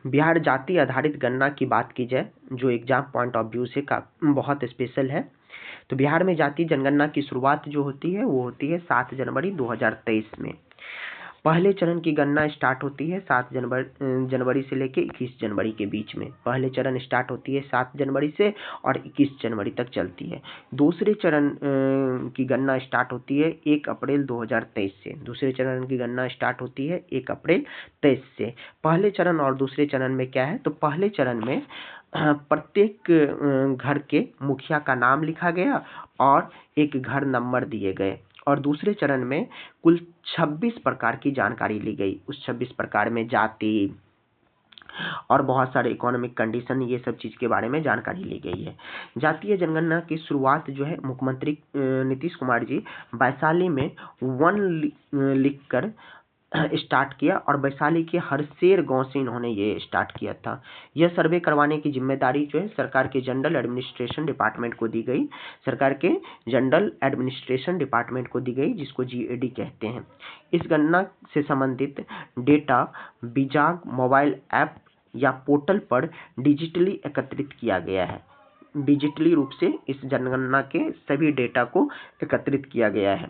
बिहार जाति आधारित गणना की बात की जाए, जो एग्जाम पॉइंट ऑफ व्यू से का बहुत स्पेशल है, तो बिहार में जाति जनगणना की शुरुआत जो होती है वो होती है 7 जनवरी 2023 में। पहले चरण की गणना स्टार्ट होती है 7 जनवरी से लेकर 21 जनवरी के बीच में। पहले चरण स्टार्ट होती है 7 जनवरी से और 21 जनवरी तक चलती है। दूसरे चरण की गणना स्टार्ट होती है 1 अप्रैल 2023 से। दूसरे चरण की गणना स्टार्ट होती है 1 अप्रैल 23 से। पहले चरण और दूसरे चरण में क्या है, तो पहले चरण में प्रत्येक घर के मुखिया का नाम लिखा गया और एक घर नंबर दिए गए, और दूसरे चरण में कुल 26 प्रकार की जानकारी ली गई। उस 26 प्रकार में जाति और बहुत सारे इकोनॉमिक कंडीशन, ये सब चीज के बारे में जानकारी ली गई है। जातीय जनगणना की शुरुआत जो है मुख्यमंत्री नीतीश कुमार जी वैशाली में 1 लिखकर स्टार्ट किया, और वैशाली के हरसेर गांव से इन्होंने ये स्टार्ट किया था। यह सर्वे करवाने की जिम्मेदारी जो है सरकार के जनरल एडमिनिस्ट्रेशन डिपार्टमेंट को दी गई। सरकार के जनरल एडमिनिस्ट्रेशन डिपार्टमेंट को दी गई, जिसको जीएडी कहते हैं। इस गणना से संबंधित डेटा बिजाग मोबाइल ऐप या पोर्टल पर डिजिटली एकत्रित किया गया है। डिजिटली रूप से इस जनगणना के सभी डेटा को एकत्रित किया गया है।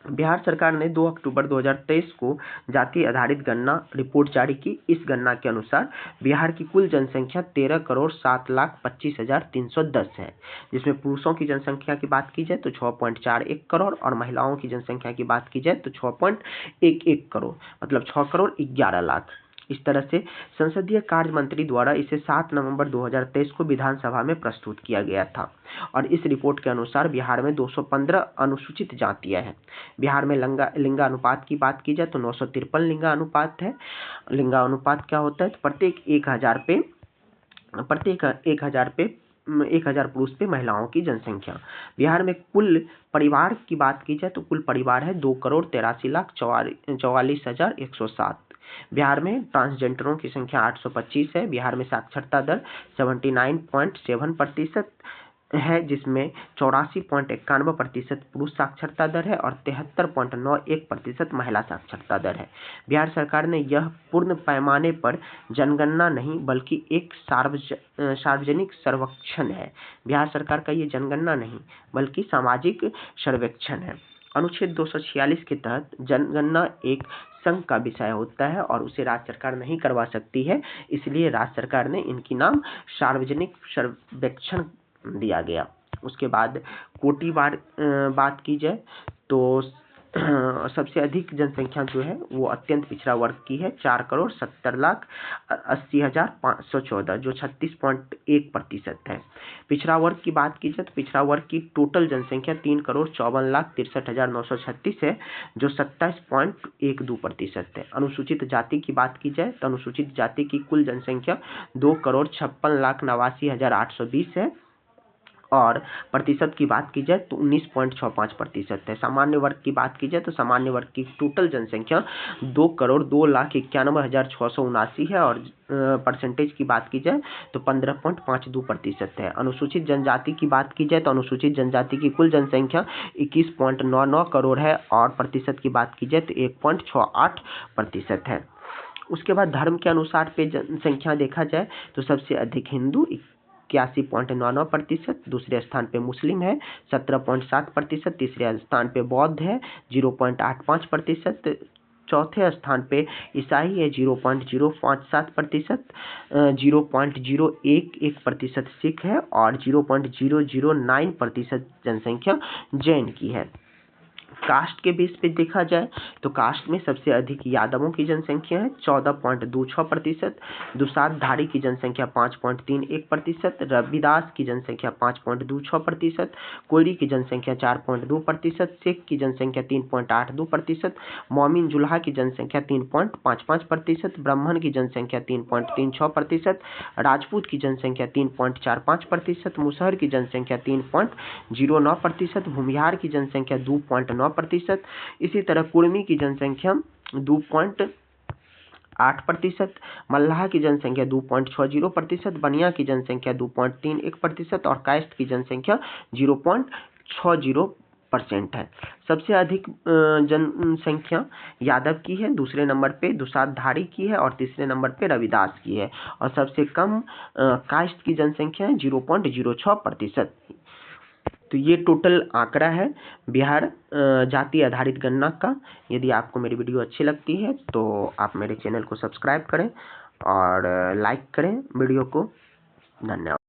बिहार सरकार ने 2 अक्टूबर 2023 को जाति आधारित गणना रिपोर्ट जारी की। इस गणना के अनुसार बिहार की कुल जनसंख्या 13,07,25,310 है, जिसमें पुरुषों की जनसंख्या की बात की जाए तो 6.41 करोड़ और महिलाओं की जनसंख्या की बात की जाए तो 6.11 करोड़, मतलब 6,11,00,000। इस तरह से संसदीय कार्य मंत्री द्वारा इसे 7 नवंबर 2023 को विधानसभा में प्रस्तुत किया गया था, और इस रिपोर्ट के अनुसार बिहार में 215 अनुसूचित जातियां हैं। बिहार में लिंगानुपात की बात की जाए तो 953 लिंगानुपात है। लिंगानुपात क्या होता है, तो प्रत्येक 1000 पुरुष पे महिलाओं की जनसंख्या। बिहार में कुल परिवार की बात की जाए तो कुल परिवार है 2,83,44,107। बिहार में ट्रांसजेंडरों की संख्या 825 है। बिहार में साक्षरता दर 79.7% है, जिसमें 84.91% पुरुष साक्षरता दर है और 73.91% महिला साक्षरता दर है। बिहार सरकार ने यह पूर्ण पैमाने पर जनगणना नहीं बल्कि एक सार्वजनिक सर्वेक्षण है। बिहार सरकार का ये जनगणना नहीं बल्कि सामाजिक सर्वेक्षण है। अनुच्छेद 246 के तहत जनगणना एक संघ का विषय होता है और उसे राज्य सरकार नहीं करवा सकती है, इसलिए राज्य सरकार ने इनकी नाम सार्वजनिक सर्वेक्षण दिया गया। उसके बाद कोटिवार बात की जाए तो सबसे अधिक जनसंख्या जो है वो अत्यंत पिछड़ा वर्ग की है, 4,70,80,514, जो 36.1% है। पिछड़ा वर्ग की बात की जाए तो पिछड़ा वर्ग की टोटल जनसंख्या 3,54,63,936 है, जो 27.12% है। अनुसूचित जाति की बात की जाए तो अनुसूचित जाति की कुल जनसंख्या 2,56,89,820 है, और प्रतिशत की बात की जाए तो 19.65% है। सामान्य वर्ग की बात की जाए तो सामान्य वर्ग की टोटल जनसंख्या 2,02,91,679 है, और परसेंटेज की बात की जाए तो 15.52% है। अनुसूचित जनजाति की बात की जाए तो अनुसूचित जनजाति की कुल जनसंख्या 21.99 करोड़ है, और प्रतिशत की बात की जाए तो 1.68% है। उसके बाद धर्म के अनुसार पे जनसंख्या देखा जाए तो सबसे अधिक हिंदू 81.99%, दूसरे स्थान पे मुस्लिम है 17.7%, तीसरे स्थान पे बौद्ध है 0.85%, चौथे स्थान पे ईसाई है 0.057%, 0.011% सिख है, और 0.009% जनसंख्या जैन की है। कास्ट के बेस पे देखा जाए तो कास्ट में सबसे अधिक यादवों की जनसंख्या है 14.26%, दुसाधधारी की जनसंख्या 5.31%, रविदास की जनसंख्या 5.26%, कोयरी की जनसंख्या 4.2%, सिख की जनसंख्या 3.82%, मोमिन जुल्हा की जनसंख्या 3.55%, ब्राह्मण की जनसंख्या 3.36%, राजपूत की जनसंख्या 3.45%, मुसहर की जनसंख्या 3.09%, भूमिहार की जनसंख्या 2.9%, इसी तरह कुर्मी की जनसंख्या 2.8%, मल्लाह की जनसंख्या 2.60%, बनिया की जनसंख्या 2.31% और कायस्थ की जनसंख्या 0.60 परसेंट है। सबसे अधिक जनसंख्या यादव की है, दूसरे नंबर पे दुसाधारी की है और तीसरे नंबर पे रविदास की है। और सबसे कम कास्ट की जनसंख्या है 0.06%। तो ये टोटल आंकड़ा है बिहार जाति आधारित गणना का। यदि आपको मेरी वीडियो अच्छी लगती है तो आप मेरे चैनल को सब्सक्राइब करें और लाइक करें वीडियो को। धन्यवाद।